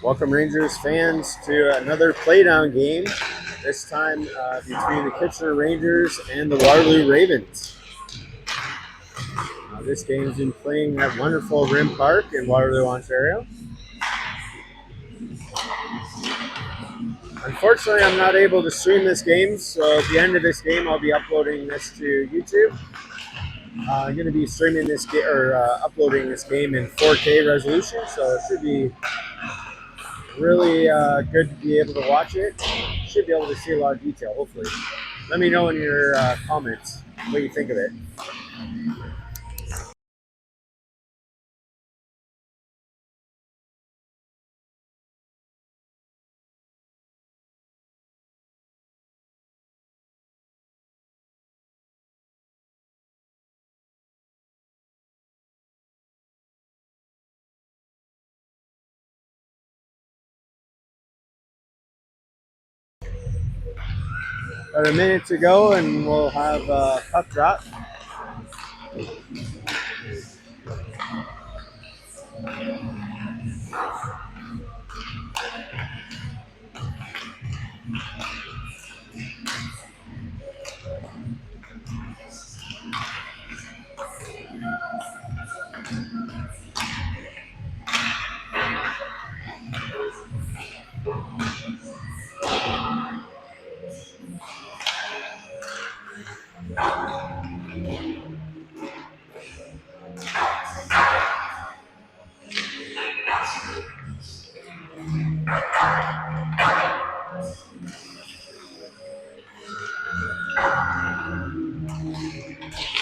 Welcome, Rangers fans, to another Playdown game. This time between the Kitchener Rangers and the Waterloo Ravens. This game's been playing at wonderful Rim Park in Waterloo, Ontario. Unfortunately, I'm not able to stream this game, so at the end of this game, I'll be uploading this to YouTube. I'm going to be streaming this game or uploading this game in 4K resolution, so it should be really good to be able to watch it. Should be able to see a lot of detail, hopefully. Let me know in your comments what you think of it. About a minute to go, and we'll have a puck drop.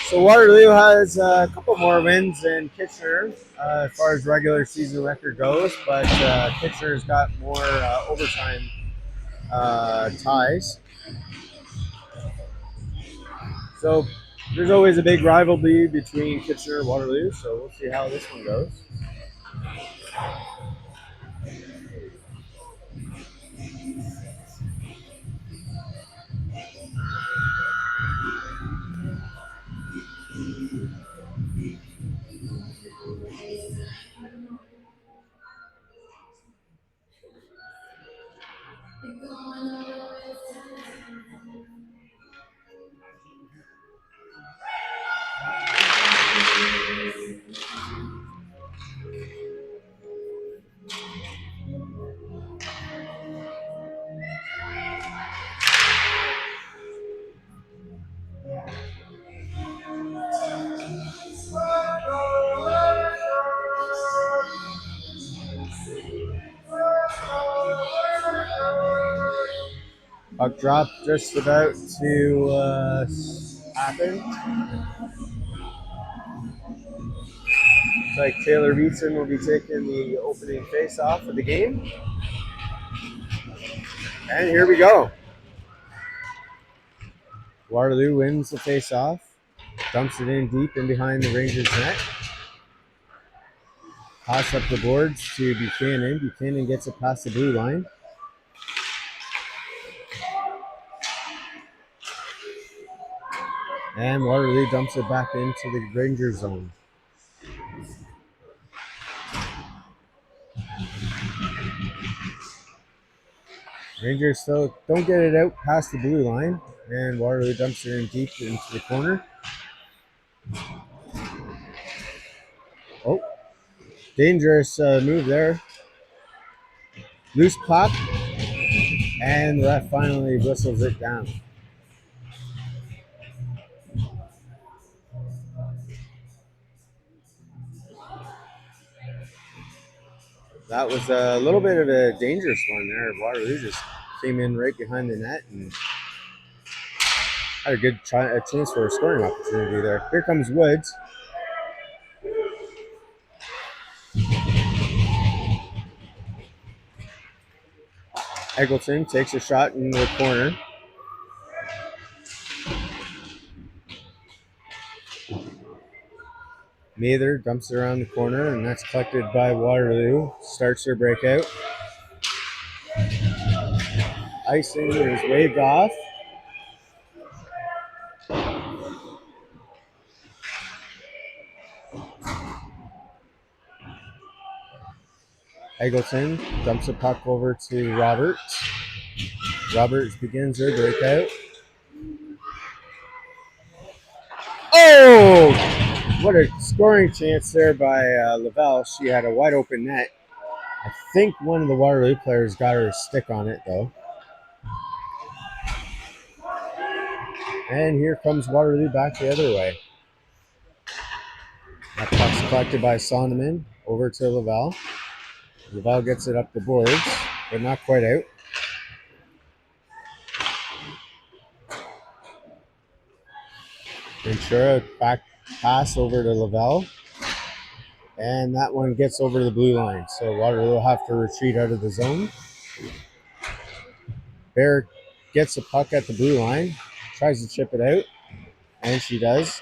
So Waterloo has a couple more wins than Kitchener as far as regular season record goes, but Kitchener's got more overtime ties. So there's always a big rivalry between Kitchener and Waterloo, so we'll see how this one goes. Puck drop just about to happen. Looks like Taylor Beatson will be taking the opening face-off of the game. And here we go. Waterloo wins the face-off, dumps it in deep in behind the Rangers' net. Pass up the boards to Buchanan. Buchanan gets it past the blue line. And Waterloo dumps it back into the Ranger zone. Rangers still don't get it out past the blue line. And Waterloo dumps it in deep into the corner. Oh, dangerous move there. Loose puck. And the ref finally whistles it down. That was a little bit of a dangerous one there. Waterloo just came in right behind the net and had a good chance for a scoring opportunity there. Here comes Woods. Eggleton takes a shot in the corner. Mather dumps it around the corner, and that's collected by Waterloo. Starts their breakout. Icing is waved off. Eggleton dumps a puck over to Roberts. Roberts begins her breakout. Oh! What a scoring chance there by Lavelle. She had a wide open net. I think one of the Waterloo players got her stick on it, though. And here comes Waterloo back the other way. That puck's collected by Sonneman over to Lavelle. Lavelle gets it up the boards, but not quite out. Ventura back pass over to Lavelle. And that one gets over the blue line. So Waterloo will have to retreat out of the zone. Bear gets a puck at the blue line, tries to chip it out, and she does.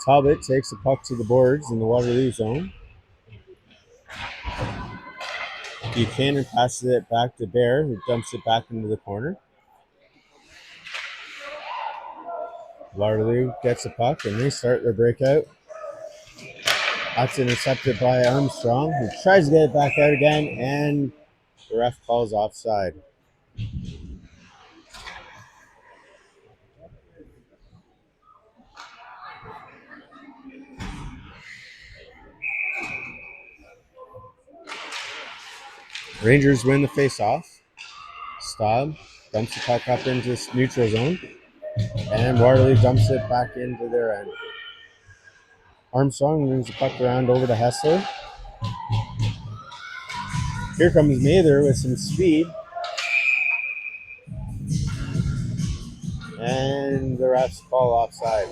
Talbot takes the puck to the boards in the Waterloo zone. Buchanan passes it back to Bear, who dumps it back into the corner. Waterloo gets the puck, and they start their breakout. That's intercepted by Armstrong, who tries to get it back out again, and the ref calls offside. Rangers win the face-off. Staub dumps the puck up into the neutral zone, and Waterloo dumps it back into their end. Armstrong moves the puck around over to Hessler. Here comes Mather with some speed. And the refs call offside.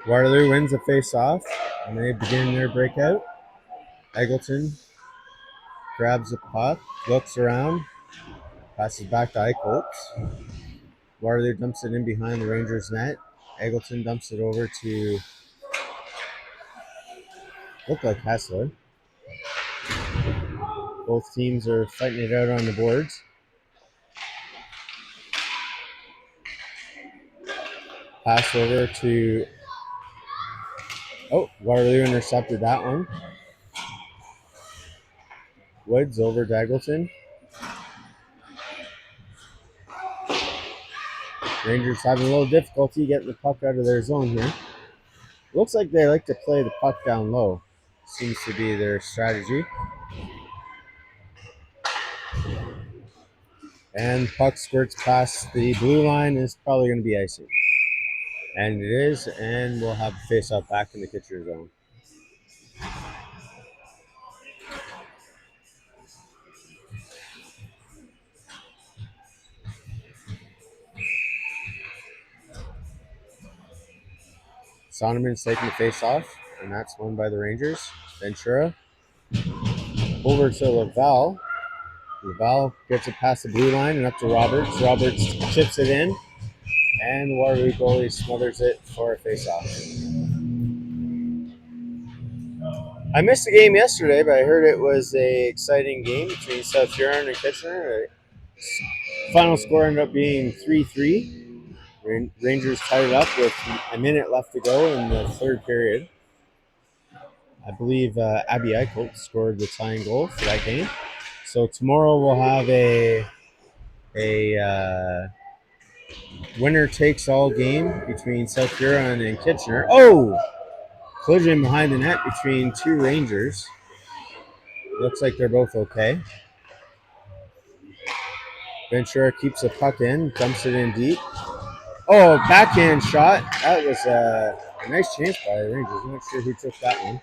Waterloo wins the face-off, and they begin their breakout. Eggleton grabs the puck, looks around, passes back to Eichholz. Waterloo dumps it in behind the Rangers' net. Eggleton dumps it over to look like Hessler. Both teams are fighting it out on the boards. Pass over to Waterloo intercepted that one. Woods over to Eggleton. Rangers having a little difficulty getting the puck out of their zone here. Looks like they like to play the puck down low. Seems to be their strategy. And puck squirts past the blue line, is probably going to be icing. And it is, and we'll have the face-off back in the Kitchener zone. Sonneman's taking the face-off, and that's won by the Rangers. Ventura over to Lavelle. Lavelle gets it past the blue line and up to Roberts. Roberts chips it in, and the Waterloo goalie smothers it for a face-off. I missed the game yesterday, but I heard it was a exciting game between South Huron and Kitchener. Final score ended up being 3-3. Rangers tied it up with a minute left to go in the third period. I believe Abby Eichholz scored the tying goal for that game. So tomorrow we'll have a winner takes all game between South Huron and Kitchener. Oh! Collision behind the net between two Rangers. Looks like they're both okay. Ventura keeps the puck in, dumps it in deep. Oh, backhand shot. That was a nice chance by the Rangers. I'm not sure who took that one.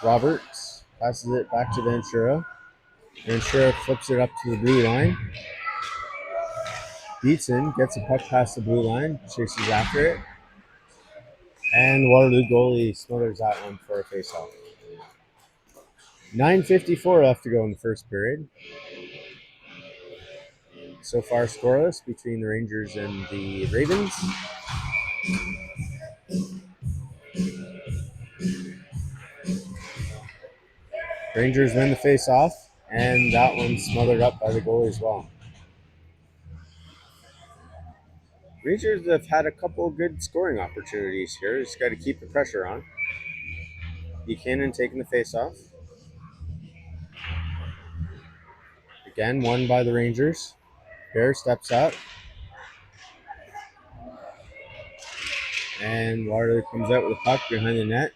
Roberts passes it back to Ventura. Ventura flips it up to the blue line. Beatson gets a puck past the blue line, chases after it. And the Waterloo goalie smothers that one for a face-off. 9:54 left to go in the first period. So far scoreless between the Rangers and the Ravens. Rangers win the face-off, and that one's smothered up by the goalie as well. Rangers have had a couple good scoring opportunities here. Just got to keep the pressure on. Buchanan taking the face-off. Again, won by the Rangers. Bear steps up. And Waterloo comes out with a puck behind the net.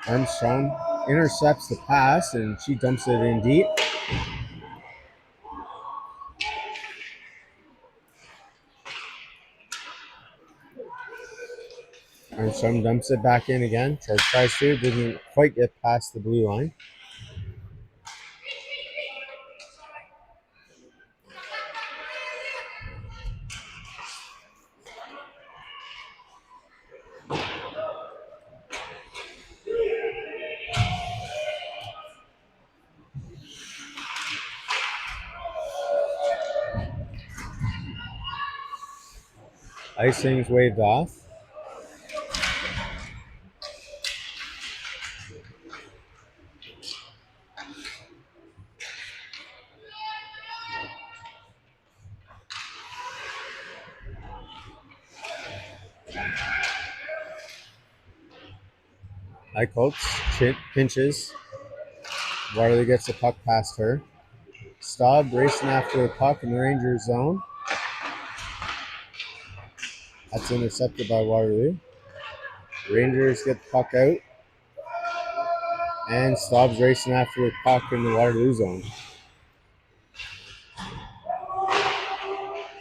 Armstrong intercepts the pass, and she dumps it in deep. Armstrong dumps it back in again. Tries to, didn't quite get past the blue line. Icing's waved off. Eichholtz pinches. Waterloo gets the puck past her. Staub racing after the puck in the Rangers zone. That's intercepted by Waterloo. Rangers get the puck out. And Staub's racing after the puck in the Waterloo zone.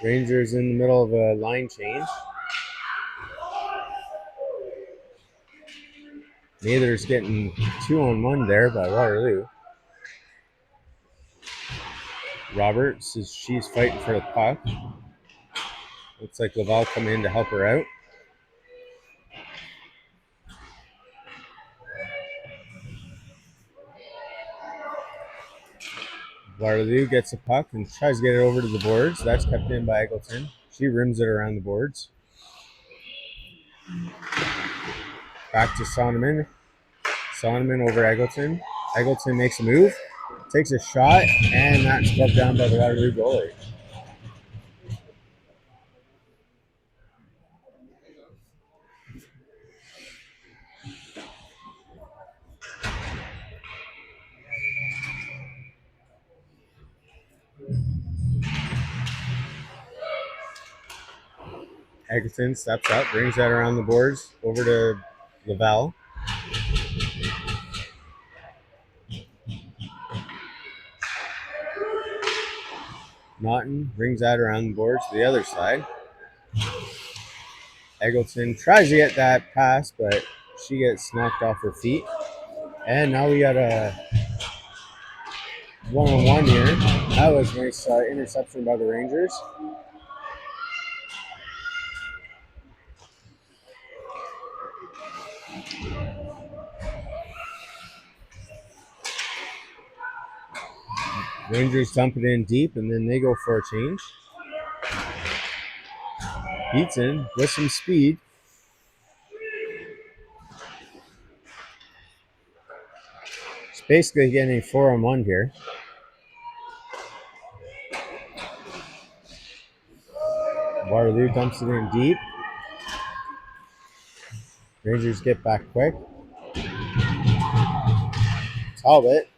Rangers in the middle of a line change. Mather's getting 2-on-1 there by Waterloo. Roberts, she's fighting for the puck. Looks like Laval coming in to help her out. Waterloo gets a puck and tries to get it over to the boards. That's kept in by Eggleton. She rims it around the boards. Back to Sonneman. Sonneman over Eggleton. Eggleton makes a move, takes a shot, and that's gloved down by the Waterloo goalie. Eggleton steps up, brings that around the boards over to Laval. Naughton brings that around the boards to the other side. Eggleton tries to get that pass, but she gets knocked off her feet. And now we got a 1-on-1 here. That was a nice interception by the Rangers. Rangers dump it in deep, and then they go for a change. Beatson with some speed. It's basically getting a 4-on-1 here. Waterloo dumps it in deep. Rangers get back quick. Talbot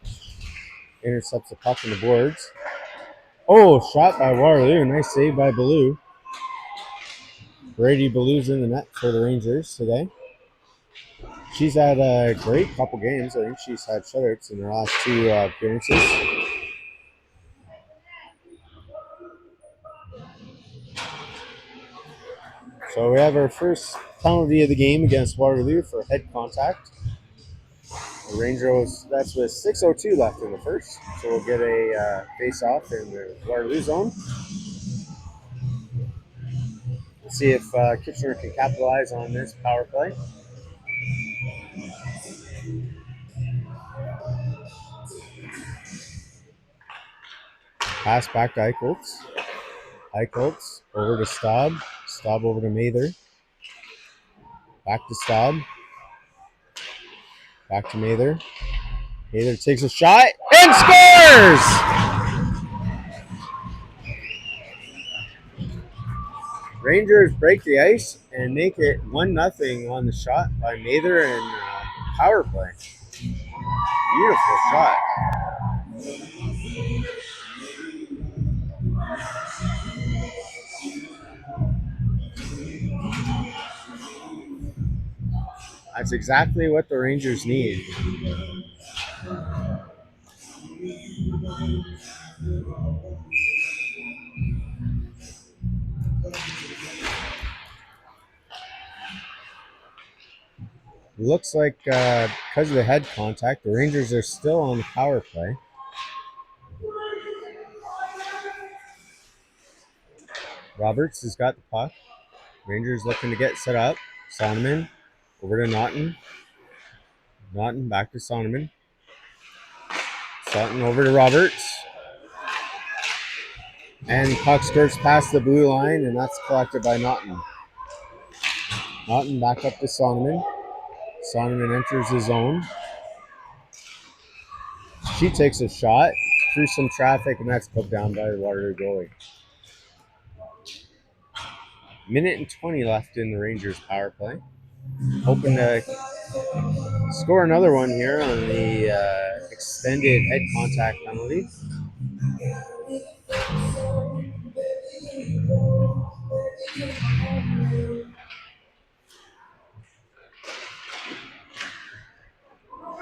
intercepts the puck in the boards. Oh, shot by Waterloo. Nice save by Ballou. Brady Ballou's in the net for the Rangers today. She's had a great couple games. I think she's had shutouts in her last two appearances. So we have our first penalty of the game against Waterloo for head contact. The Rangers, that's with 6:02 left in the first. So we'll get a face-off in the Waterloo zone. We'll see if Kitchener can capitalize on this power play. Pass back to Eichholtz. Eichholtz over to Staub. Staub over to Mather. Back to Staub. Back to Mather. Mather takes a shot and scores! Rangers break the ice and make it 1-0 on the shot by Mather and power play. Beautiful shot. That's exactly what the Rangers need. Looks like because of the head contact, the Rangers are still on the power play. Roberts has got the puck. Rangers looking to get set up. Sonneman over to Naughton. Naughton back to Sonneman. Sutton over to Roberts. And puck skirts past the blue line, and that's collected by Naughton. Naughton back up to Sonneman. Sonneman enters his zone. She takes a shot through some traffic, and that's put down by the Waterloo goalie. Minute and 20 left in the Rangers power play. Hoping to score another one here on the extended head contact penalty.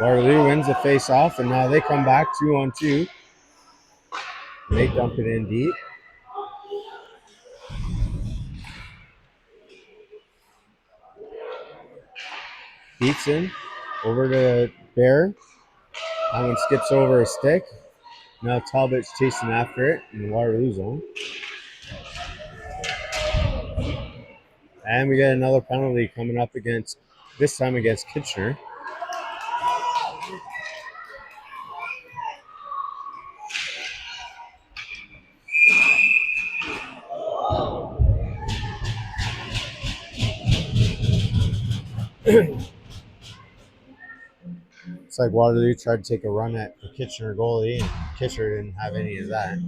Waterloo wins the face-off, and now they come back 2-on-2. They dump it in deep. Beatson over to Bear. That one skips over a stick. Now Talbot's chasing after it in the Waterloo zone. And we get another penalty coming up against, this time against Kitchener. It's like Waterloo tried to take a run at the Kitchener goalie, and Kitchener didn't have any of that.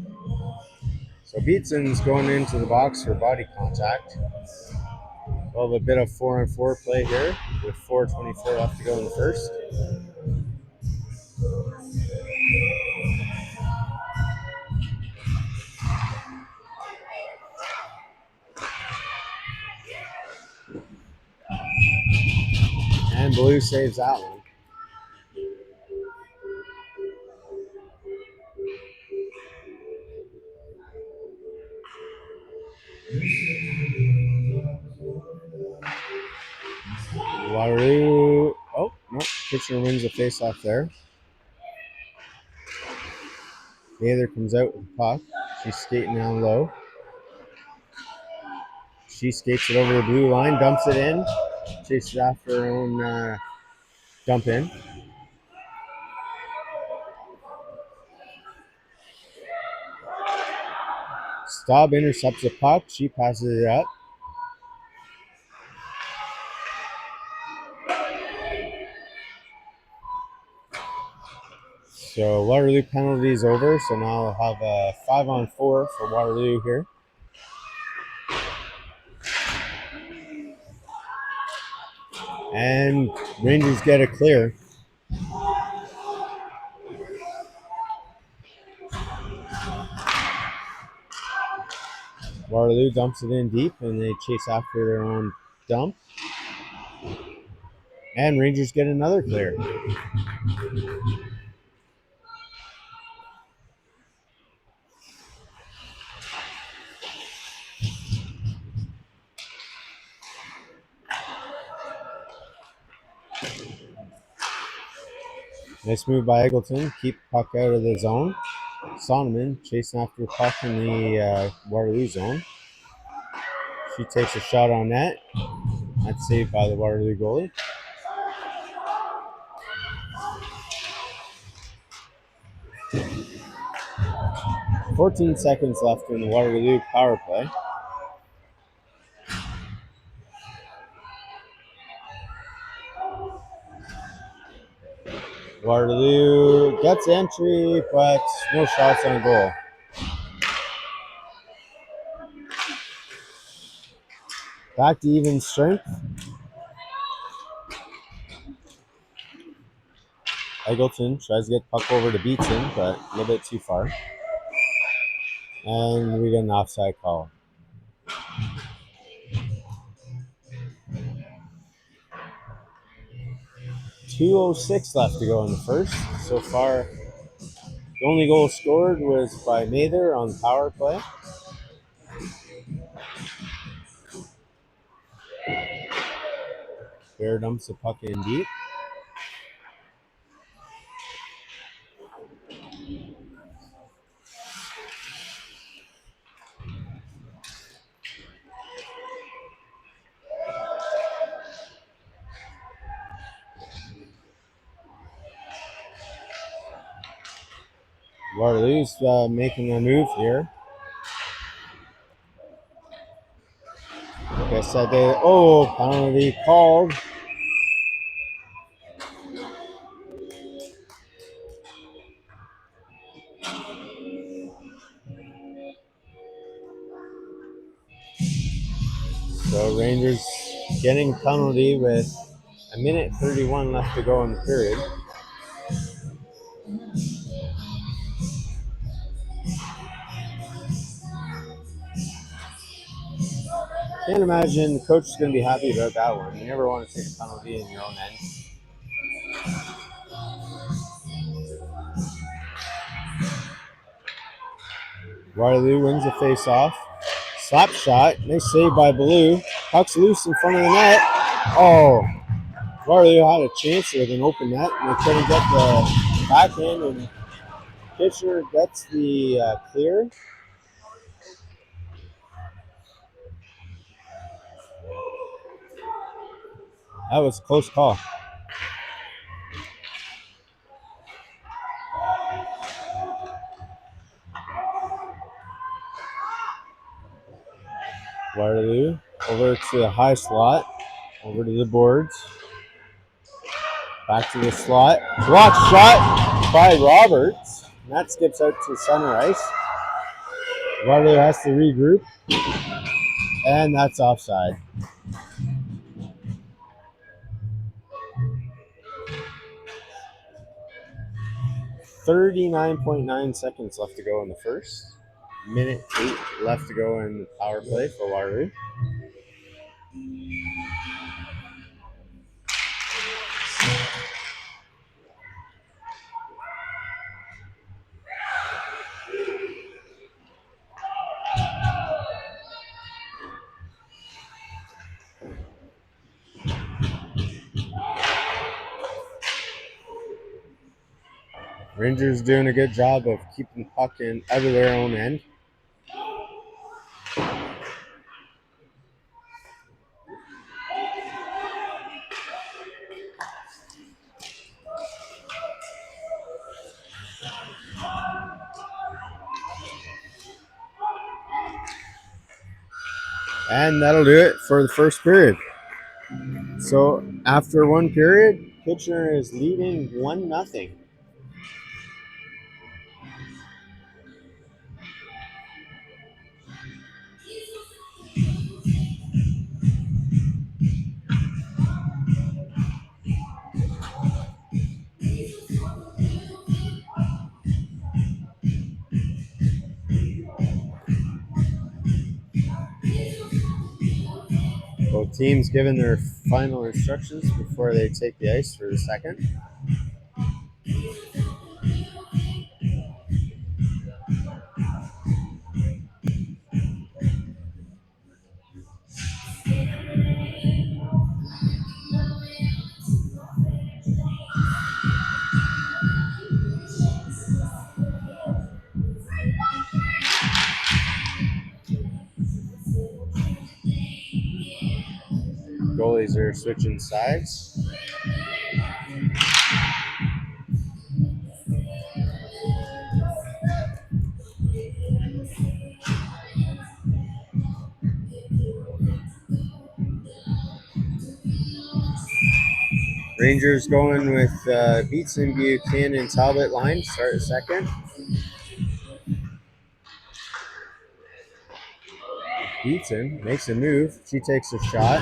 So Beatson's going into the box for body contact. We'll have a bit of 4-on-4 play here with 4:24 left to go in the first. And Blue saves that one. Waterloo. Oh, no. Kitchener wins the face-off there. Mather comes out with the puck. She's skating down low. She skates it over the blue line, dumps it in, chases after her own dump in. Staub intercepts the puck. She passes it up. So Waterloo penalty is over. So now we'll have a 5-on-4 for Waterloo here. And Rangers get a clear. Waterloo dumps it in deep, and they chase after their own dump. And Rangers get another clear. Nice move by Eggleton. Keep puck out of the zone. Sonneman chasing after the puck in the Waterloo zone. She takes a shot on net. That's saved by the Waterloo goalie. .14 seconds left in the Waterloo power play. Waterloo gets entry, but no shots on goal. Back to even strength. Eggleton tries to get puck over to Beatson, but a little bit too far. And we get an offside call. .206 left to go in the first. So far, the only goal scored was by Mather on the power play. Bear dumps the puck in deep. Waterloo's making a move here. Like I said, penalty called. So Rangers getting penalty with a minute 31 left to go in the period. Can't imagine the coach is going to be happy about that one. You never want to take a penalty in your own end. Waterloo wins the face-off. Slap shot. Nice save by Blue. Puck's loose in front of the net. Oh, Waterloo had a chance with an open net, and they couldn't get the backhand, and Kitchener gets the clear. That was a close call. Waterloo over to the high slot, over to the boards. Back to the slot. Block shot by Roberts. And that skips out to center ice. Waterloo has to regroup. And that's offside. 39.9 seconds left to go in the first. Minute 8 left to go in the power play for Waterloo. Rangers doing a good job of keeping the puck in out of their own end. And that'll do it for the first period. So after one period, Kitchener is leading 1-0. Both teams given their final instructions before they take the ice for the second. Goalies are switching sides. Rangers going with Beatson, Buchanan, Talbot line. Start a second. Beatson makes a move. She takes a shot.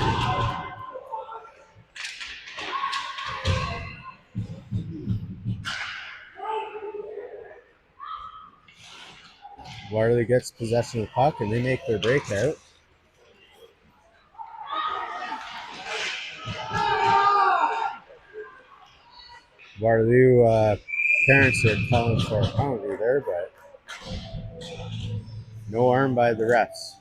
Waterloo gets possession of the puck and they make their breakout. Waterloo parents are calling for a penalty there, but no arm by the refs.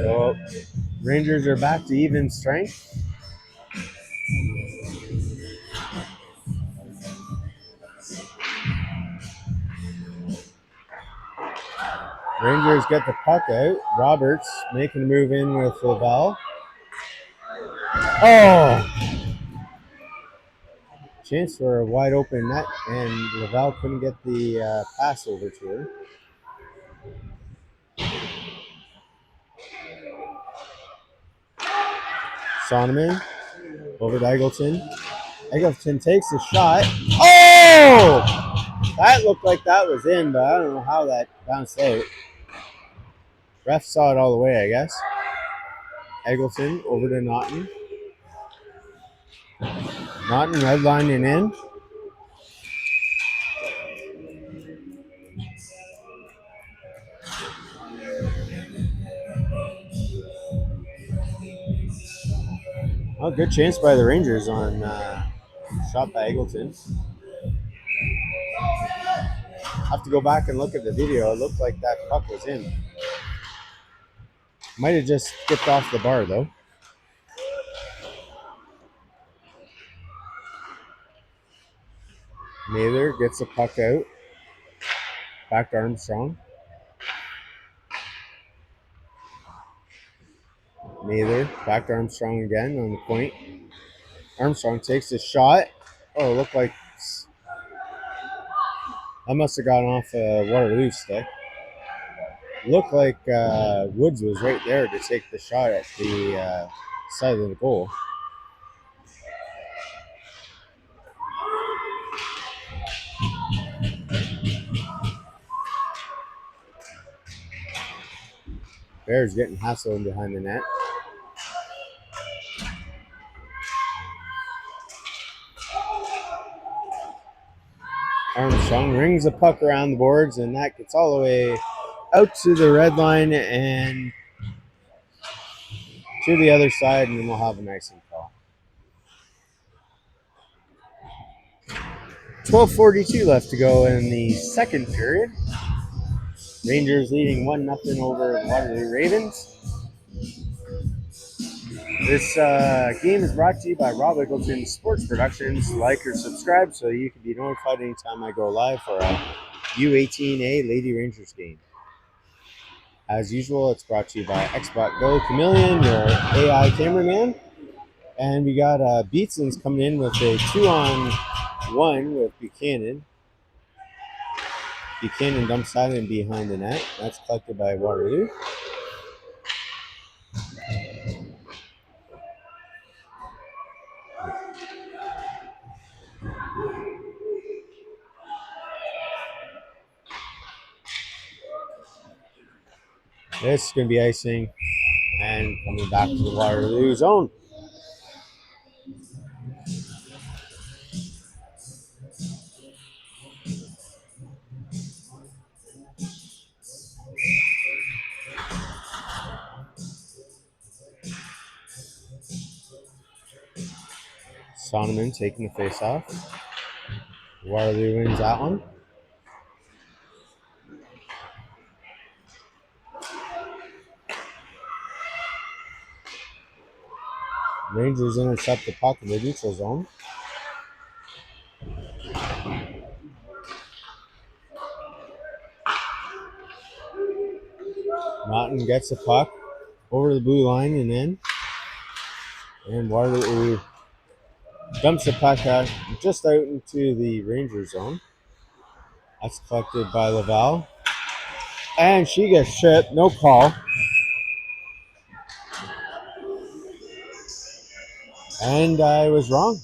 So Rangers are back to even strength. Rangers get the puck out. Roberts making a move in with Laval. Oh! Chance for a wide open net, and Laval couldn't get the pass over to her. Sonneman over to Eggleton. Eggleton takes a shot. Oh! That looked like that was in, but I don't know how that bounced out. Ref saw it all the way, I guess. Eggleton over to Naughton. Naughton redlining in. Oh, good chance by the Rangers on shot by Eggleton. Have to go back and look at the video. It looked like that puck was in. Might have just skipped off the bar though. Naylor gets the puck out. Back to Armstrong. Naylor back to Armstrong again on the point. Armstrong takes a shot. Oh, it looked like that must have gone off a Waterloo stick. Looked like Woods was right there to take the shot at the side of the goal. Bears getting hassled behind the net. Armstrong rings the puck around the boards, and that gets all the way out to the red line and to the other side, and then we'll have an icing call. 12:42 left to go in the second period. Rangers leading 1-0 over Waterloo Ravens. This game is brought to you by Rob Eggleton Sports Productions. Like or subscribe so you can be notified anytime I go live for a U18A Lady Rangers game. As usual, it's brought to you by Xbox Go Chameleon, your AI cameraman. And we got Beatson's coming in with a 2-on-1 with Buchanan. Buchanan dumps that in behind the net. That's collected by Waterloo. This is going to be icing and coming back to the Waterloo zone. Sonneman taking the face off. Waterloo wins that one. Rangers intercept the puck in the neutral zone. Naughton gets the puck over the blue line and in. And Waterloo dumps the puck just out into the Ranger zone. That's collected by Laval. And she gets chipped. No call. And I was wrong.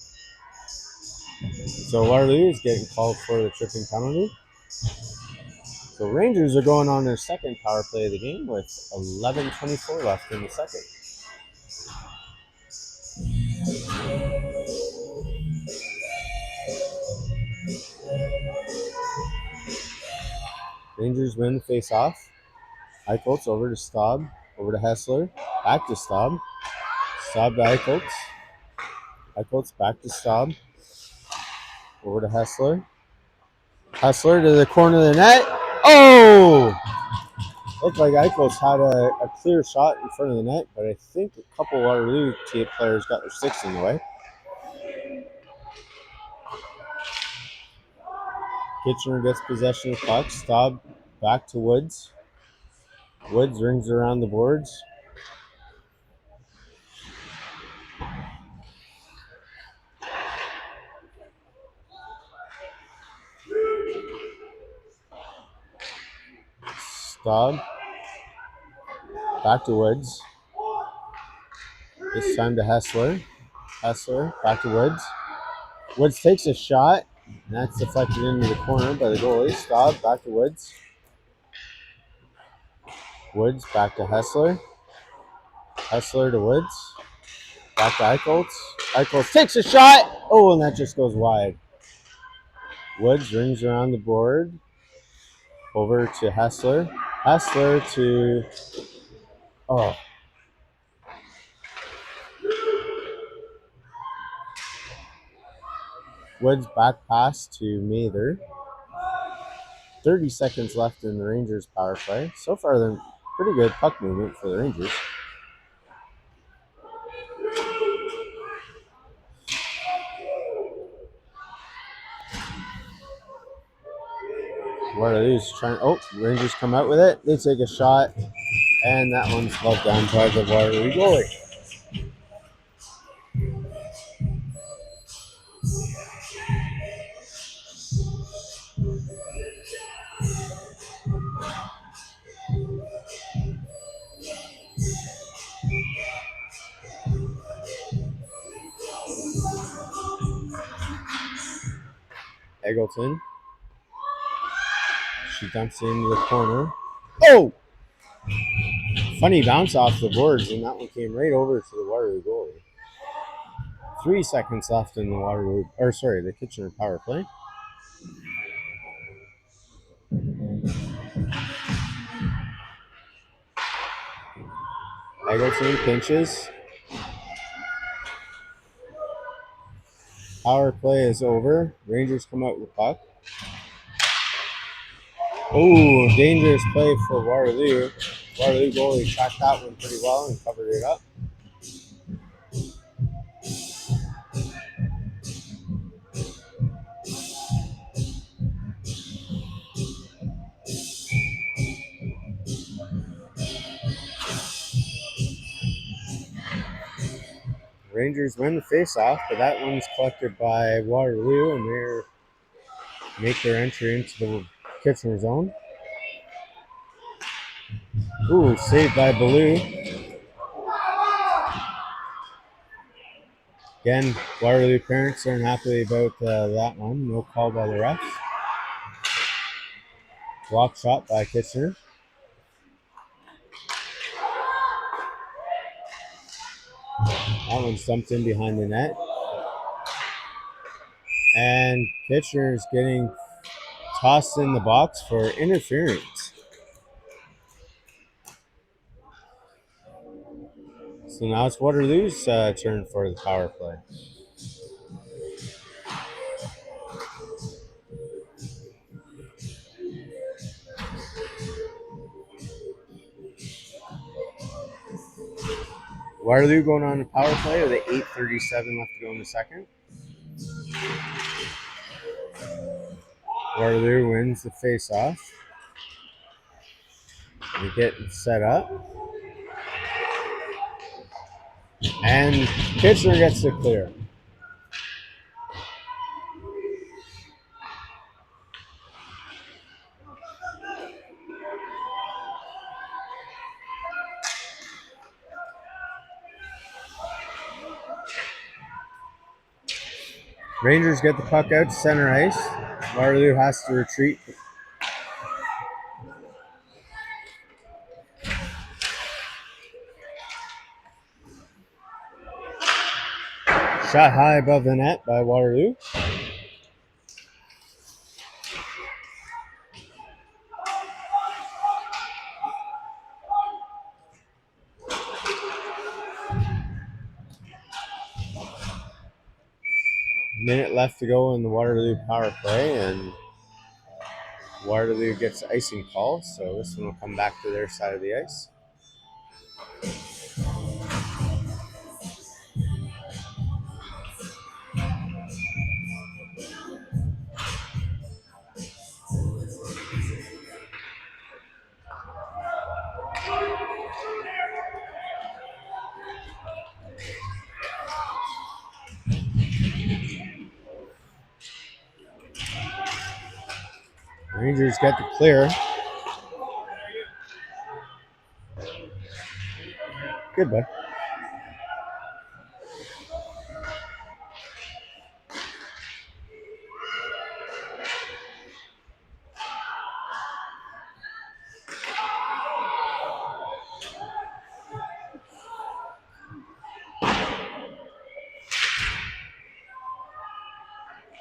So Waterloo is getting called for the tripping penalty. So Rangers are going on their second power play of the game with 11:24 left in the second. Rangers win the face-off. Eichholz over to Staub, over to Hessler, back to Staub. Staub to Eichholz. Eichholz back to Staub, over to Hessler. Hessler to the corner of the net. Oh! Looked like Eichholz had a clear shot in front of the net, but I think a couple Waterloo players got their sticks in the way. Kitchener gets possession of the puck. Staub back to Woods. Woods rings around the boards. Staub back to Woods. This time to Hessler. Hessler back to Woods. Woods takes a shot, and that's deflected into the corner by the goalie. Staub back to Woods. Woods back to Hessler. Hessler to Woods. Back to Eichholz. Eichholz takes a shot. Oh, and that just goes wide. Woods rings around the board. Over to Hessler. Hessler to... Oh. Woods back pass to Mather. 30 seconds left in the Rangers power play. So far, they're pretty good puck movement for the Rangers. Waterloo's trying. Oh, Rangers come out with it. They take a shot, and that one's held down by the Waterloo goalie. Eggleton. She dumps it into the corner. Oh! Funny bounce off the boards, and that one came right over to the Waterloo goalie. 3 seconds left in the Kitchener power play. Eggleton pinches. Power play is over. Rangers come out with the puck. Oh, dangerous play for Waterloo. Waterloo goalie tracked that one pretty well and covered it up. Rangers win the face-off, but that one's collected by Waterloo, and they make their entry into the Kitchener zone. Ooh, saved by Ballou. Again, Waterloo parents aren't happy about that one. No call by the refs. Block shot by Kitchener. That one's dumped in behind the net. And Kitchener's getting tossed in the box for interference. So now it's Waterloo's turn for the power play. Waterloo going on the power play with 8:37 left to go in the second. Waterloo wins the face-off. They get set up. And Kitchener gets the clear. Rangers get the puck out to center ice. Waterloo has to retreat. Shot high above the net by Waterloo. Minute left to go in the Waterloo power play, and Waterloo gets icing call, so this one will come back to their side of the ice. Rangers get the clear. Good, bud.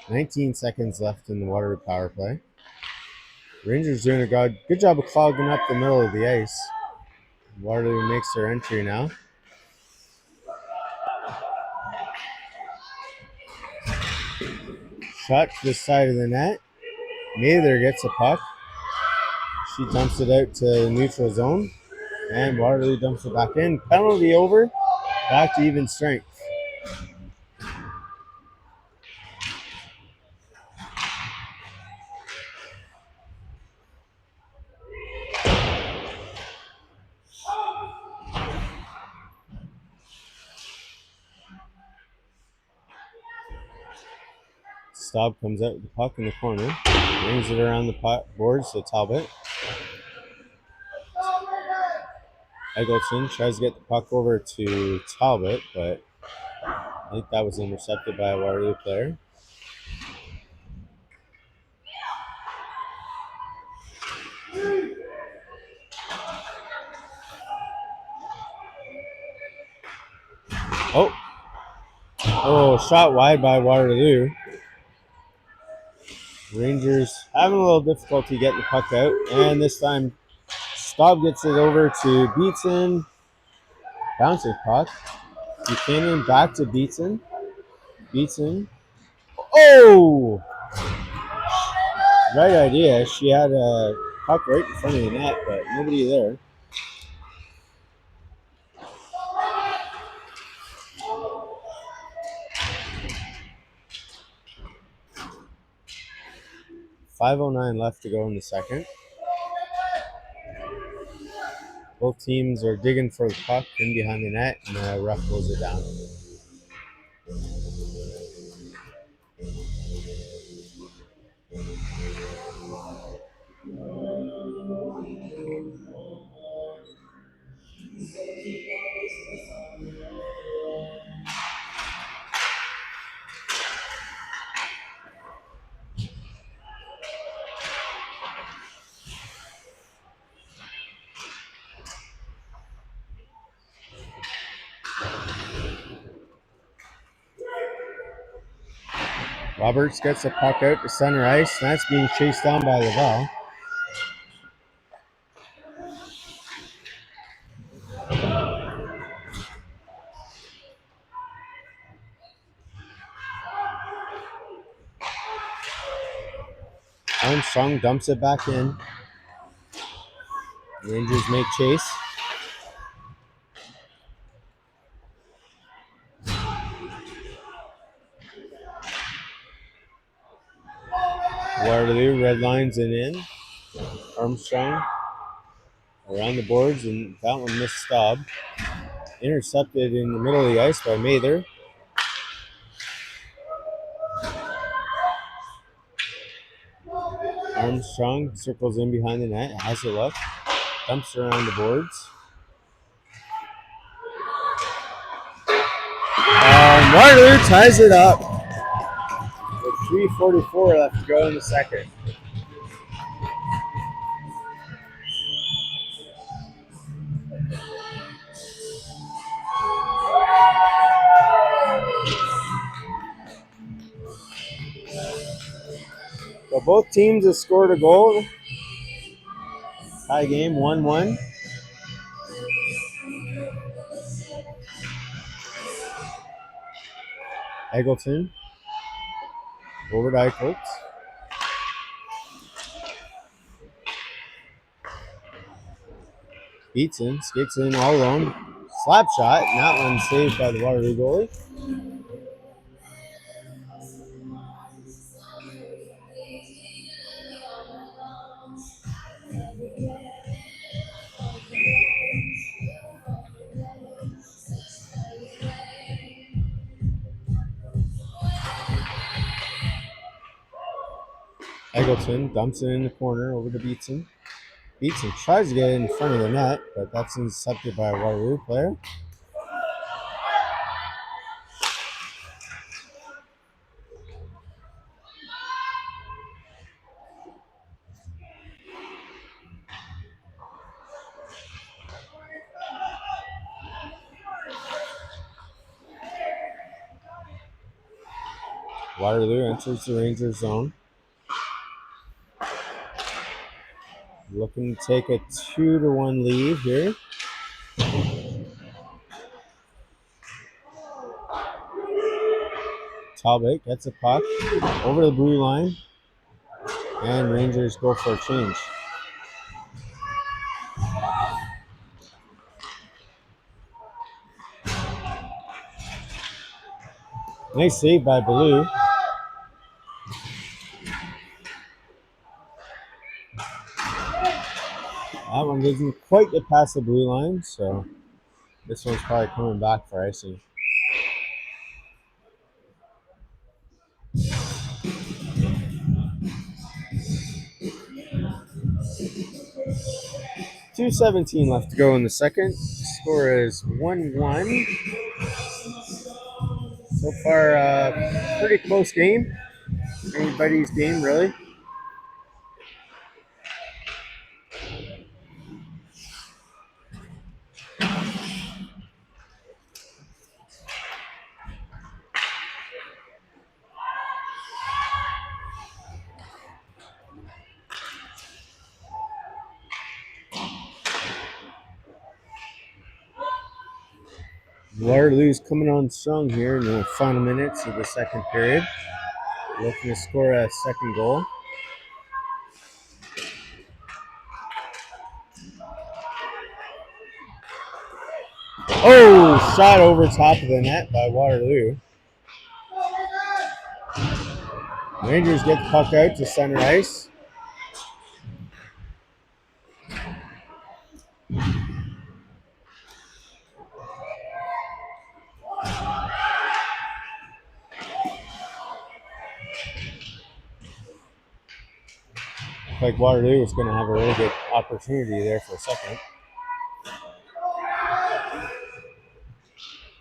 "19 seconds left in the Waterloo power play. Rangers doing a good job of clogging up the middle of the ice. Waterloo makes their entry now. Shot to the side of the net. Mather gets a puck. She dumps it out to the neutral zone, and Waterloo dumps it back in. Penalty over. Back to even strength. Staub comes out with the puck in the corner. Brings it around the boards to Talbot. Eggleston tries to get the puck over to Talbot, but I think that was intercepted by a Waterloo player. Oh, shot wide by Waterloo. Rangers having a little difficulty getting the puck out, and this time Staub gets it over to Beatson. Bouncing puck. Buchanan back to Beatson. Beatson. Oh! Right idea. She had a puck right in front of the net, but nobody there. .509 left to go in the second. Both teams are digging for the puck in behind the net, and the ref pulls it down. Roberts gets the puck out to center ice, and that's being chased down by Laval. Armstrong dumps it back in. Rangers make chase. Waterloo red lines and in. Armstrong around the boards, and that one missed Staub. Intercepted in the middle of the ice by Mather. Armstrong circles in behind the net, has it left, dumps around the boards. Waterloo ties it up. 3:44 left to go in the second. So both teams have scored a goal. Tie game, 1-1. Eggleton over to Eichholtz. Beats in, skates in all alone. Slap shot, and that one saved by the Waterloo goalie. Eggleton dumps it in the corner over to Beatson. Beatson tries to get in front of the net, but that's intercepted by a Waterloo player. Waterloo enters the Rangers zone. Looking to take a 2-1 lead here. Talbot gets a puck over the blue line, and Rangers go for a change. Nice save by Blue. That one doesn't quite get past the blue line, so this one's probably coming back for icing. .217 left to go in the second. Score is 1-1. So far, pretty close game. Anybody's game, really. Waterloo's coming on strong here in the final minutes of the second period. Looking to score a second goal. Oh, shot over top of the net by Waterloo. Rangers get the puck out to center ice. Looks like Waterloo is going to have a really good opportunity there for a second.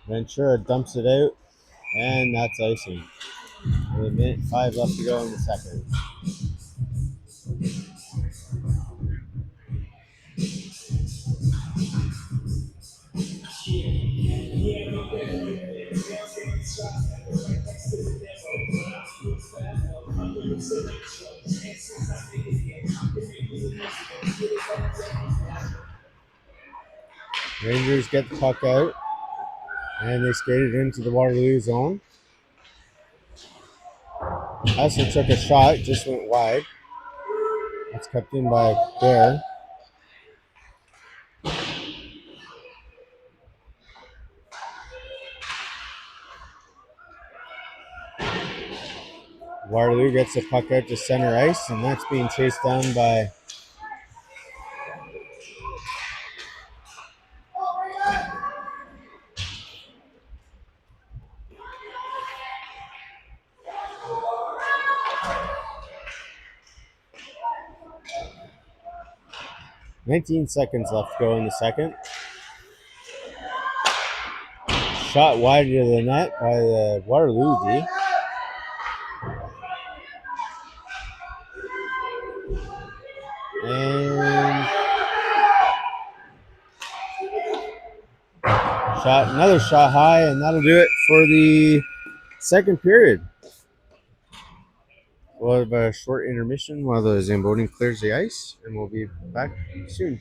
Ventura dumps it out, and that's icing. With 1:05 left to go in the second. Rangers get the puck out, and they skated into the Waterloo zone. Hessler took a shot, just went wide. That's kept in by Bear. Waterloo gets the puck out to center ice, and that's being chased down by .19 seconds left to go in the second. Shot wide to the net by the Waterloo D. Shot, another shot high, and that'll do it for the second period. We'll have a short intermission while the Zamboni clears the ice, and we'll be back soon.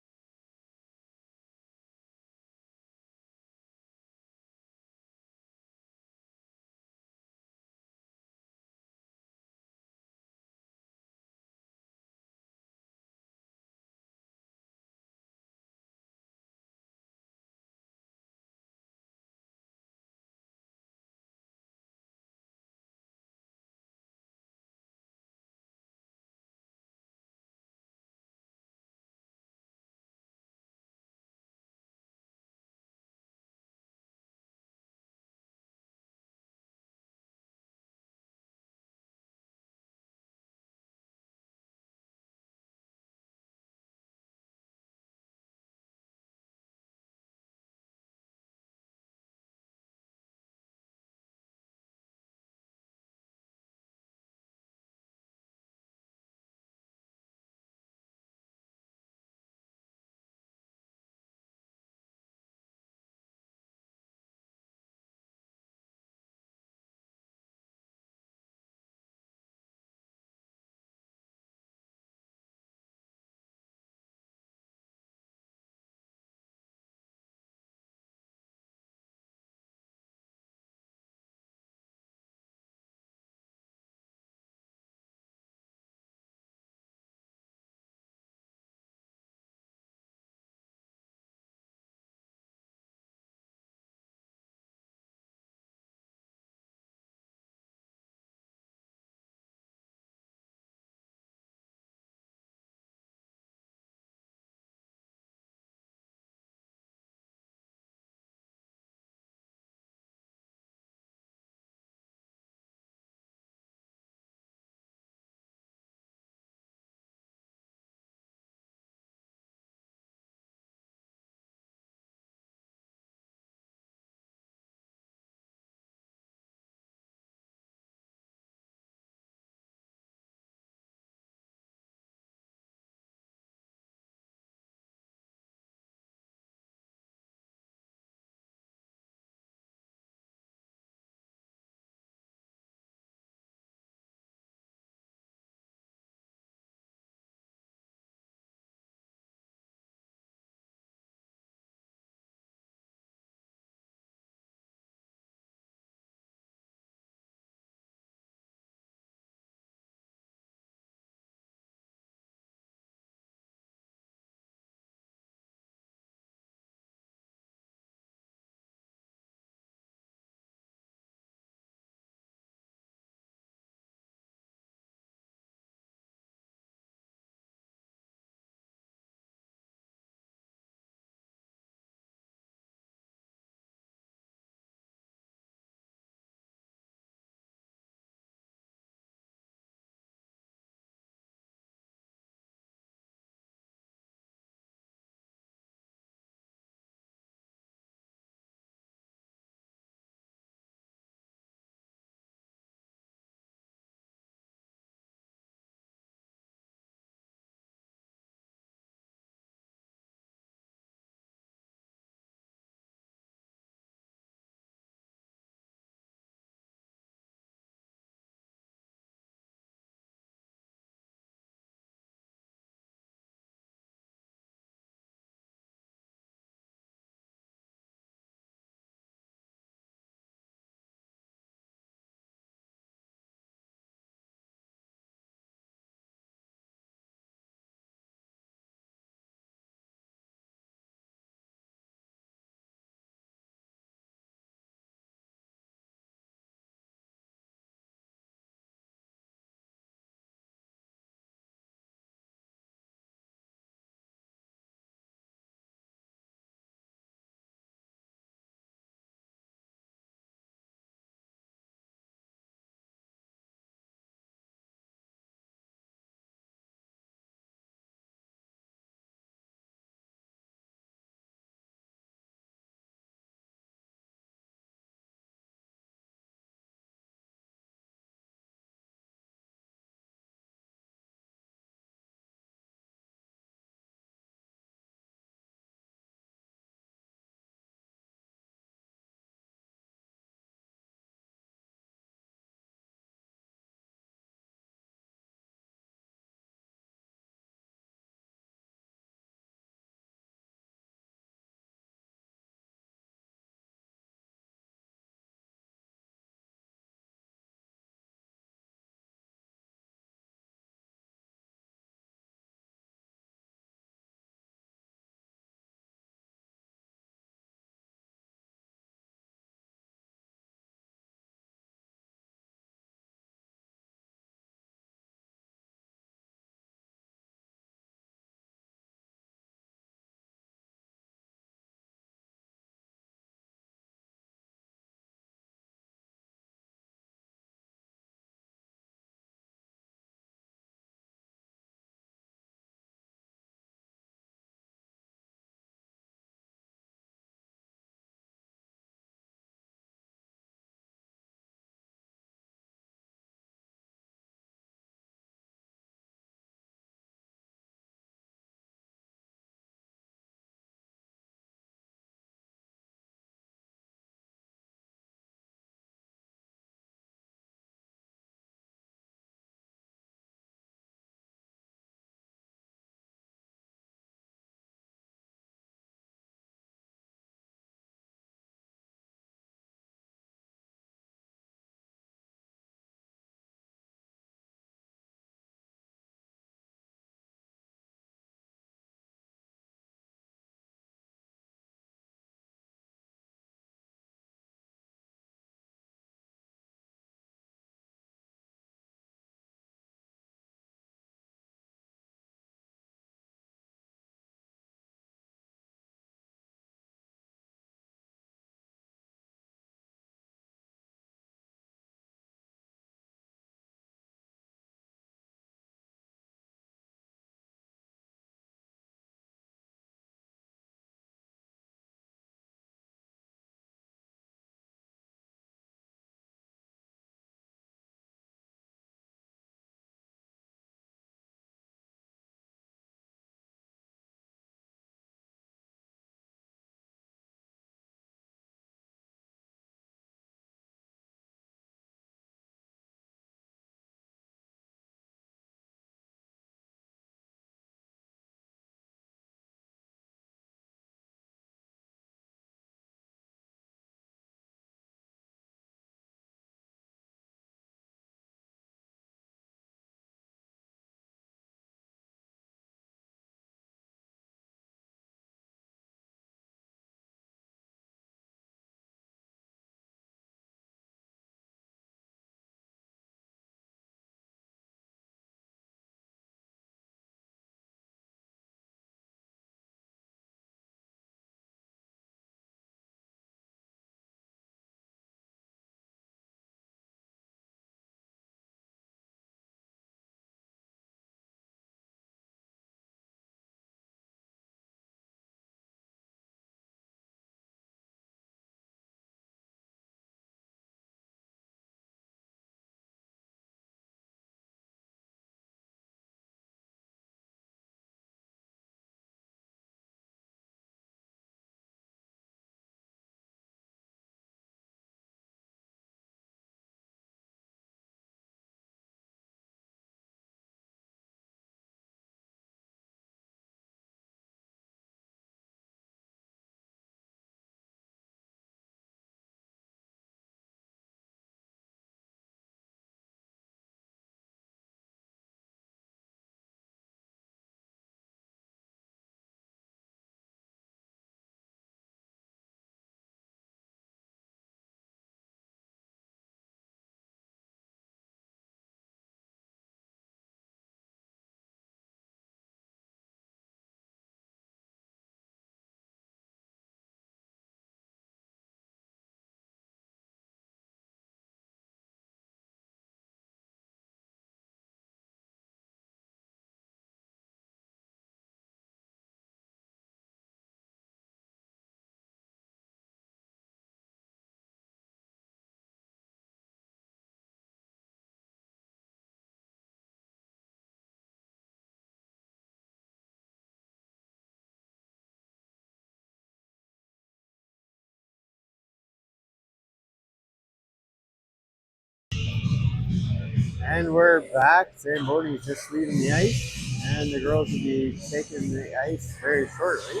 And we're back. Zamboni is just leaving the ice, and the girls will be taking the ice very shortly.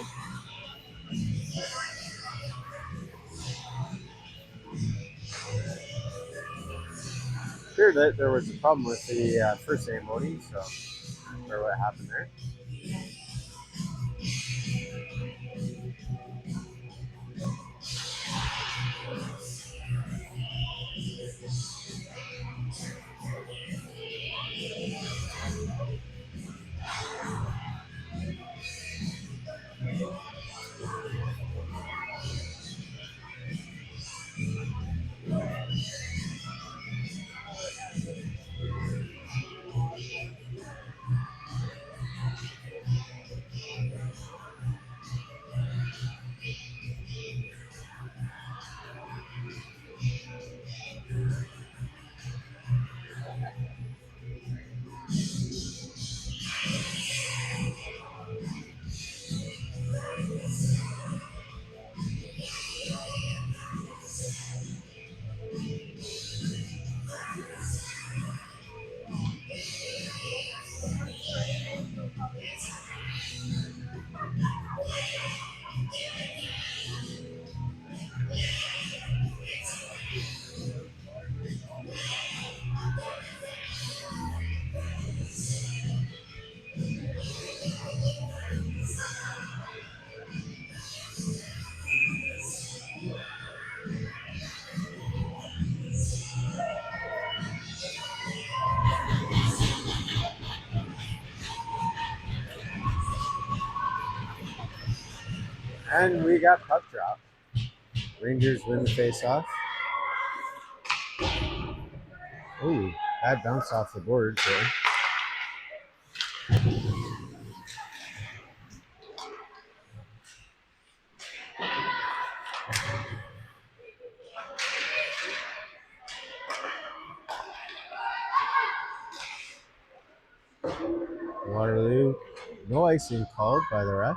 Sure that there was a problem with the first Zamboni, so I'm not sure what happened there. And we got puck drop. Rangers win the face-off. Ooh, that bounced off the board there. Waterloo, no icing called by the refs.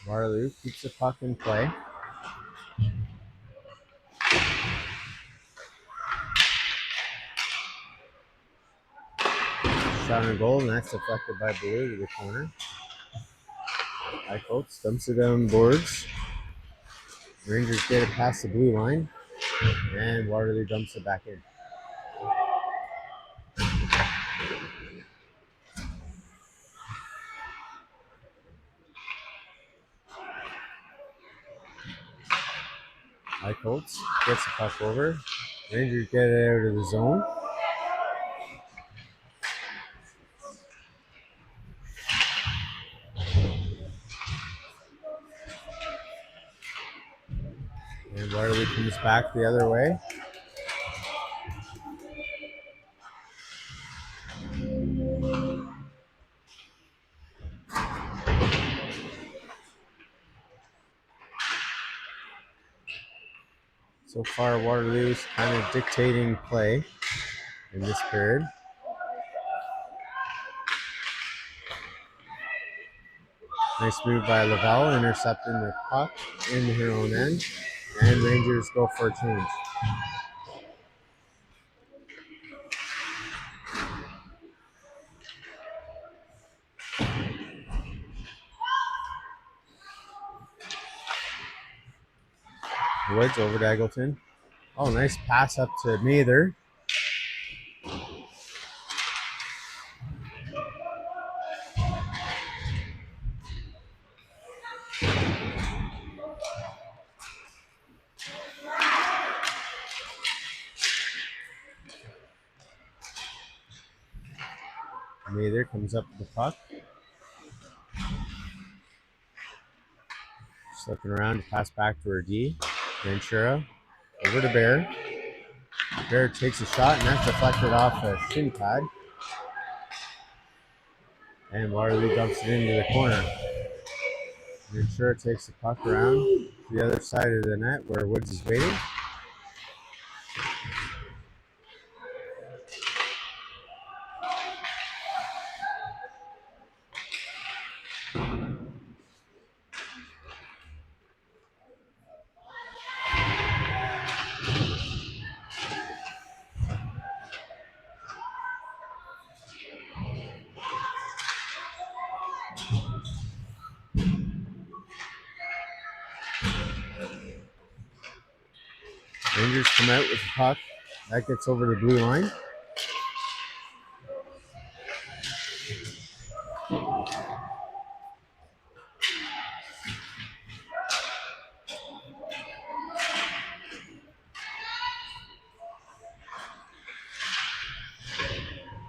Waterloo keeps the puck in play. Shot on goal, and that's deflected by Blue to the corner. High Colts dumps it down boards. Rangers get it past the blue line, and Waterloo dumps it back in. High Colts gets the puck over. Rangers get it out of the zone. And Waterloo comes back the other way. So far, Waterloo's kind of dictating play in this period. Nice move by Lavelle, intercepting the puck in her own end. And Rangers go for a change. Woods over to Eggleton. Oh, nice pass up to Mather. Mather comes up with the puck. Just looking around to pass back to her D. Ventura over to Bear. Bear takes a shot, and that's deflected off a shin pad. And Waterloo dumps it into the corner. Ventura takes the puck around to the other side of the net where Woods is waiting. Rangers come out with the puck. That gets over the blue line.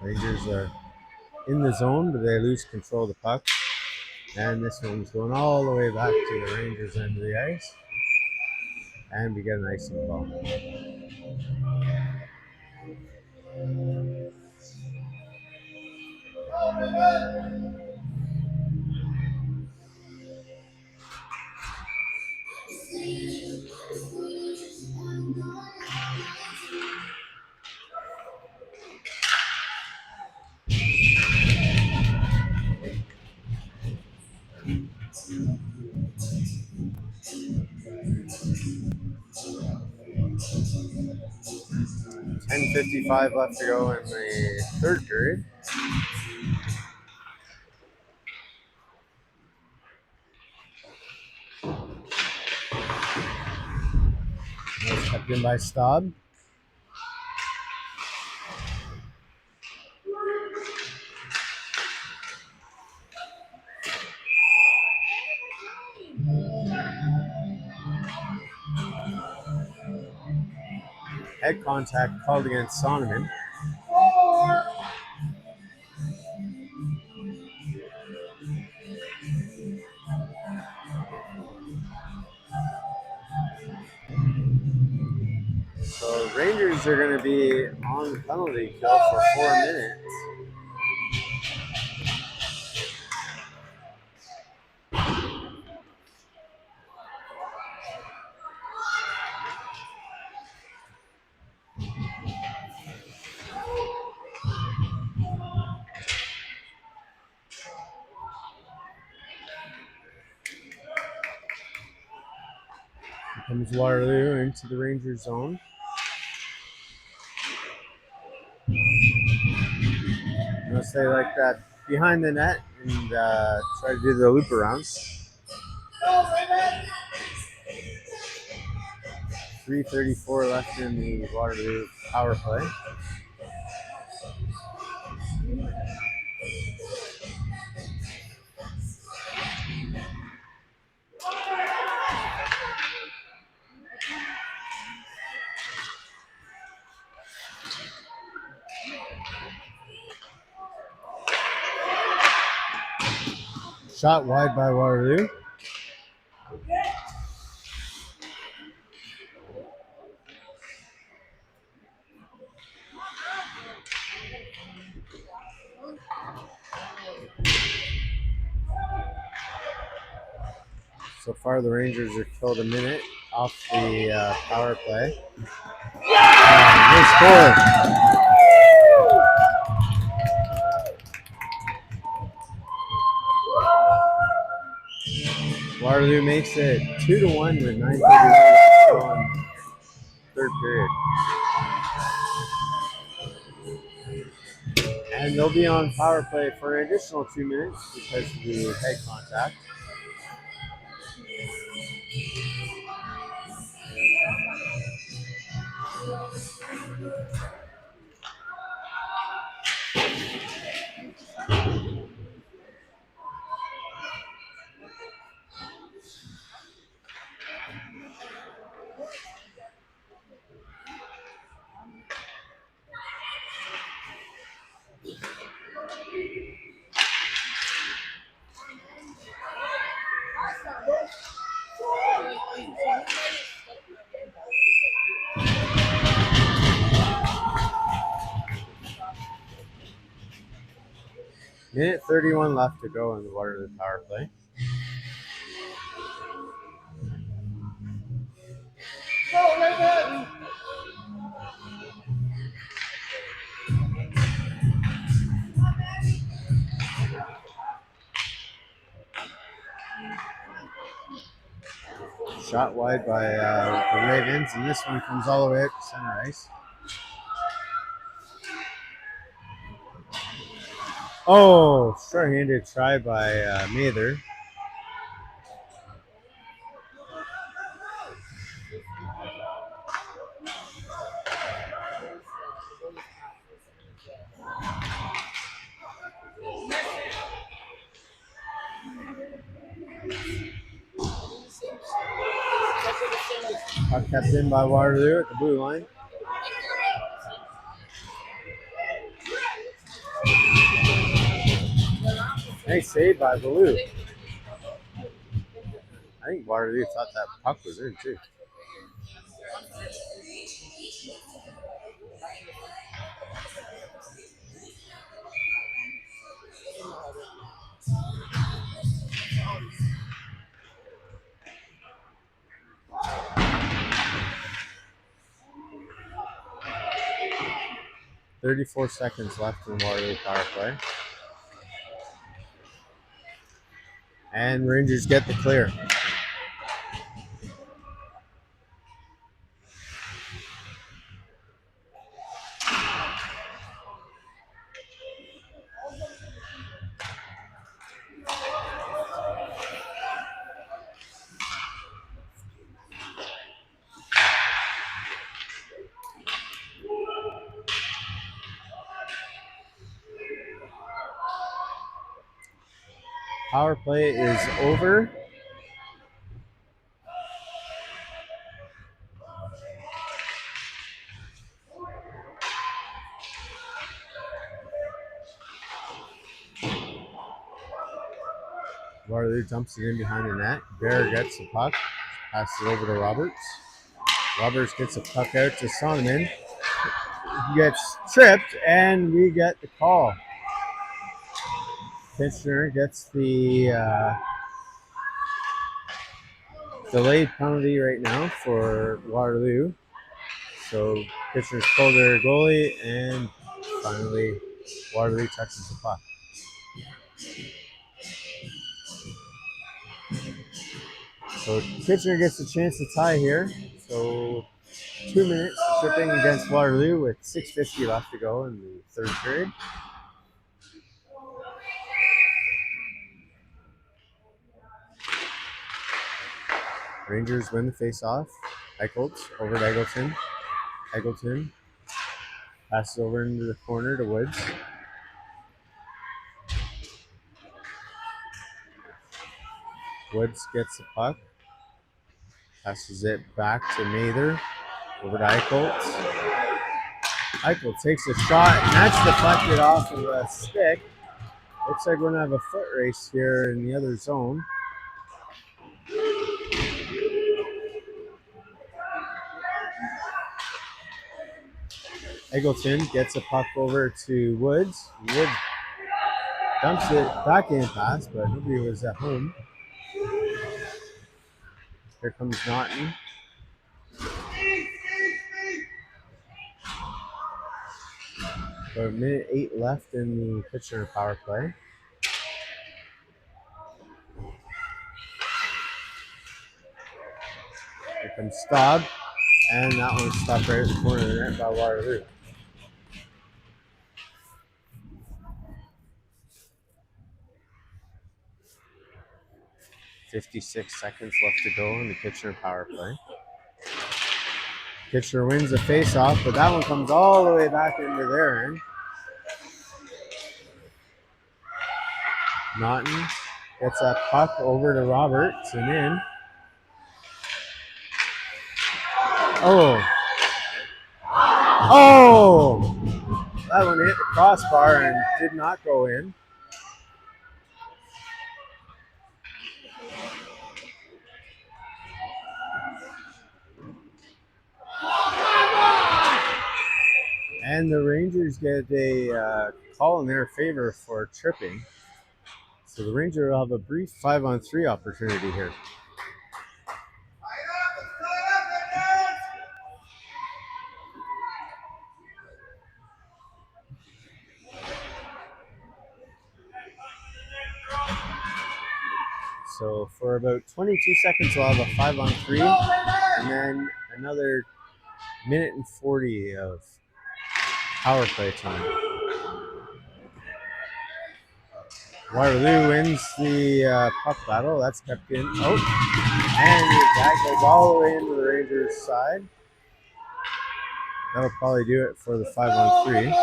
Rangers are in the zone, but they lose control of the puck. And this one's going all the way back to the Rangers end of the ice. And we get an icing ball. .55 left to go in the third period. That's kept in by Staub. Head contact called against Sonneman. So Rangers are going to be on the penalty kill for 4 minutes. Here comes Waterloo into the Rangers zone. Unless they like that behind the net and try to do the loop arounds. 3:34 left in the Waterloo power play. Shot wide by Waterloo. So far, the Rangers are killed a minute off the power play. They score. Waterloo makes it 2-1 with 9:31 left to go in third period. And they'll be on power play for an additional 2 minutes because of the head contact. Minute 31 left to go in the Waterloo power play. Shot wide by the Ravens, and this one comes all the way up to center ice. Oh, short-handed try by Mather. Puck kept in by Waterloo at the blue line. Nice save by Blue. I think Waterloo thought that puck was in too. "34 seconds left in the Waterloo power play. And Rangers get the clear. Power play is over. Waterloo dumps it in behind the net. Bear gets the puck, passes it over to Roberts. Roberts gets a puck out to Sonneman. He gets tripped, and we get the call. Kitchener gets the delayed penalty right now for Waterloo. So Kitchener's pulled their goalie, and finally Waterloo touches the puck. So Kitchener gets a chance to tie here. So 2 minutes tripping against Waterloo with 6:50 left to go in the third period. Rangers win the face-off. Eichholtz over to Eggleton. Eggleton passes over into the corner to Woods. Woods gets the puck. Passes it back to Mather. Over to Eichholtz. Eichholtz takes a shot, and that's deflected off of a stick. Looks like we're going to have a foot race here in the other zone. Eggleton gets a puck over to Woods. Woods dumps it back in pass, but nobody was at home. Here comes Naughton. About 1:08 left in the Kitchener power play. Here comes Staub, and that one's stopped right at the corner of the net by Waterloo. .56 seconds left to go in the Kitchener power play. Kitchener wins the face-off, but that one comes all the way back into their end. Naughton gets that puck over to Roberts and in. Oh! That one hit the crossbar and did not go in. And the Rangers get a call in their favor for tripping. So the Rangers will have a brief 5-on-3 opportunity here. So for about 22 seconds, we'll have a 5-on-3, and then another 1:40 of power play time. Waterloo wins the puck battle. That's kept in. Oh, and that goes all the way into the Rangers' side. That'll probably do it for the 5-on-3.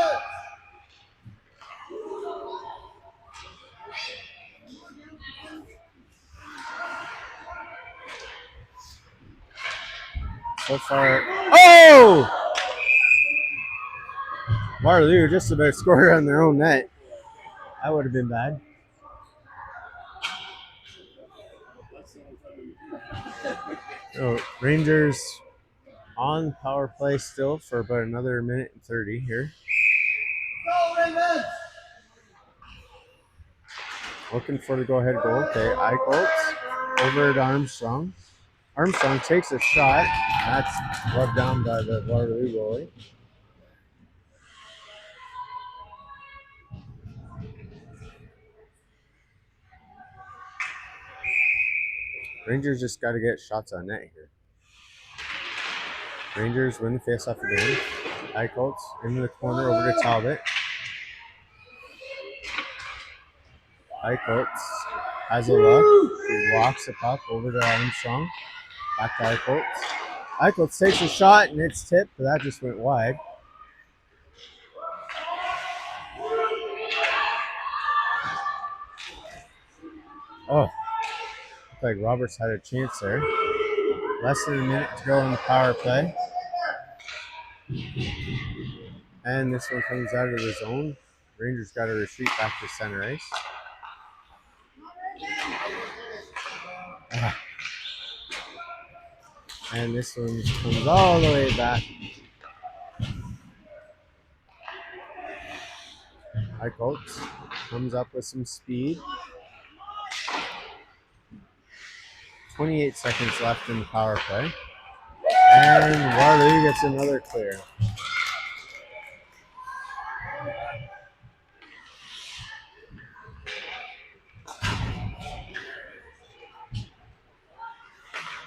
So far. Oh! Waterloo just about scored on their own net. That would have been bad. So Rangers on power play still for about another minute and 30 here. Looking for the go-ahead goal. Okay, Eichholz over to Armstrong. Armstrong takes a shot. That's rubbed down by the Waterloo goalie. Rangers just got to get shots on net here. Rangers win the face-off again. Eichholz into the corner over to Talbot. Eichholz has a look. He walks the puck over to Armstrong. Back to Eichholz. Eichholz takes a shot and it's tipped, but that just went wide. Oh, looked like Roberts had a chance there. Less than a minute to go on the power play. And this one comes out of the zone. Rangers got to retreat back to center ice. And this one comes all the way back. Eichholz comes up with some speed. 28 seconds left in the power play. And Waterloo gets another clear.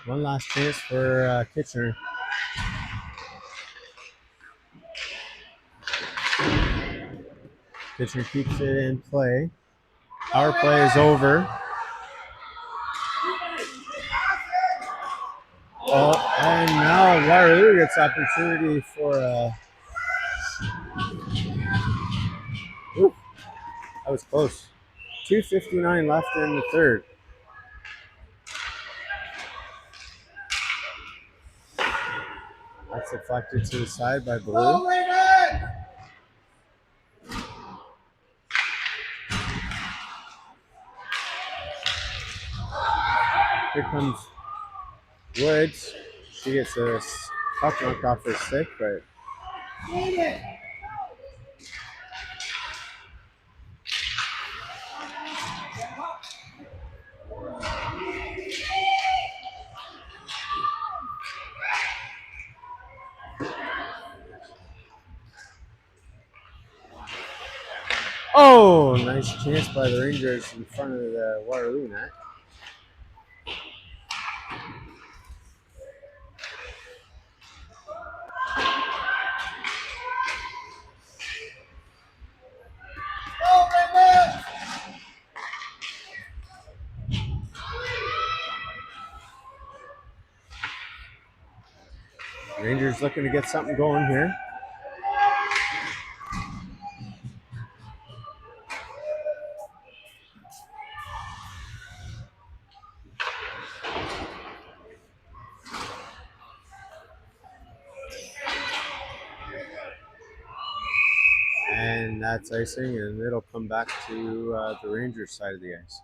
One last chance for Kitchener. Kitchener keeps it in play. Power play is over. Oh, and now Waterloo gets opportunity for that was close. 2:59 left in the third. That's deflected to the side by Blue. Here comes Woods. She gets a puck knocked off her stick, but oh, nice chance by the Rangers in front of the Waterloo net. Rangers looking to get something going here. And that's icing, and it'll come back to the Rangers side of the ice.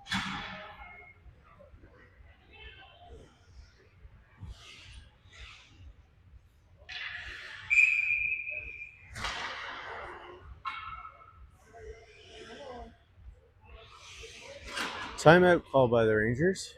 Timeout called by the Rangers.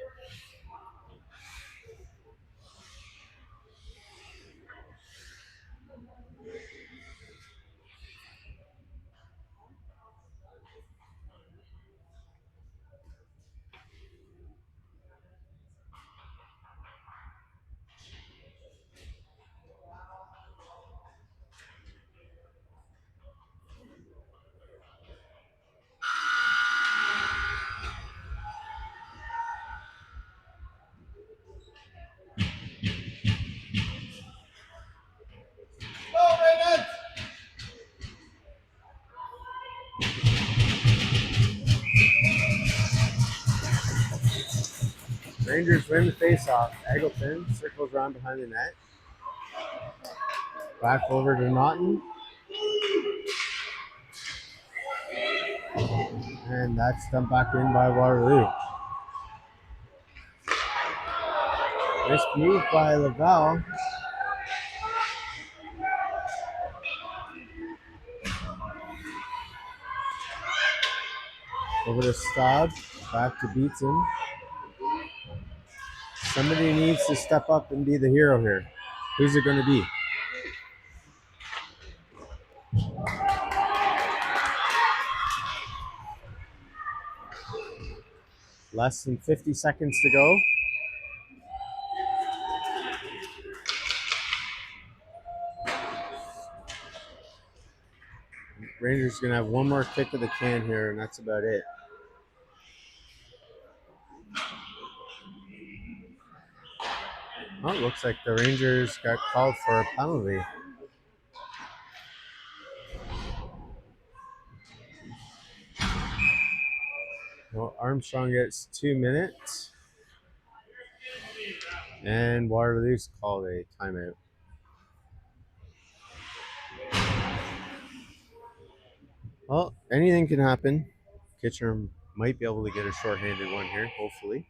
Rangers win the faceoff. Eggleton circles around behind the net. Back over to Naughton. And that's dumped back in by Waterloo. Nice move by Laval. Over to Staub. Back to Beatson. Somebody needs to step up and be the hero here. Who's it going to be? Less than 50 seconds to go. Rangers going to have one more kick of the can here, and that's about it. Oh, it looks like the Rangers got called for a penalty. Well, Armstrong gets 2 minutes. And Waterloo's called a timeout. Well, anything can happen. Kitchener might be able to get a shorthanded one here, hopefully.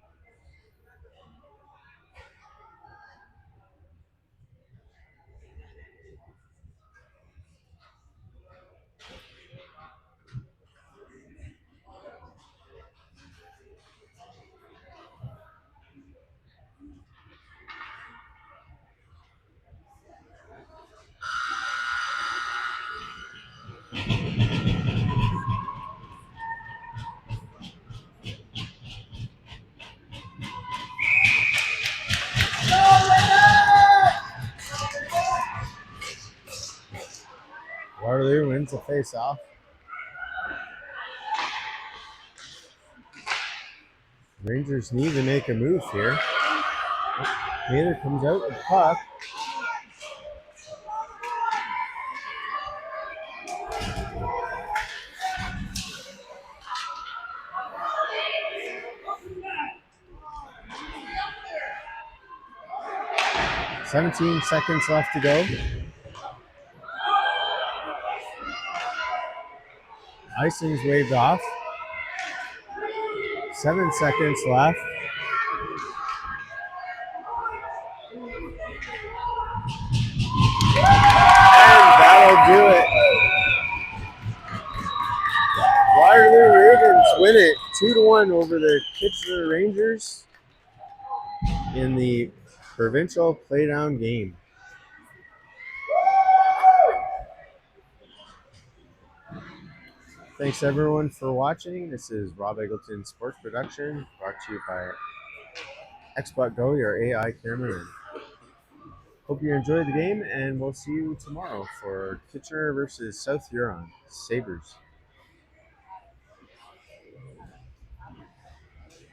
Waterloo wins the face-off. Rangers need to make a move here. Nader comes out with the puck. "17 seconds left to go. Icing's waved off. 7 seconds left. And that'll do it. Waterloo Ravens win it 2-1 over the Kitchener Rangers in the provincial playdown game. Thanks everyone for watching. This is Rob Eggleton Sports Production, brought to you by Xbot Go, your AI cameraman. Hope you enjoyed the game, and we'll see you tomorrow for Kitchener versus South Huron Sabres.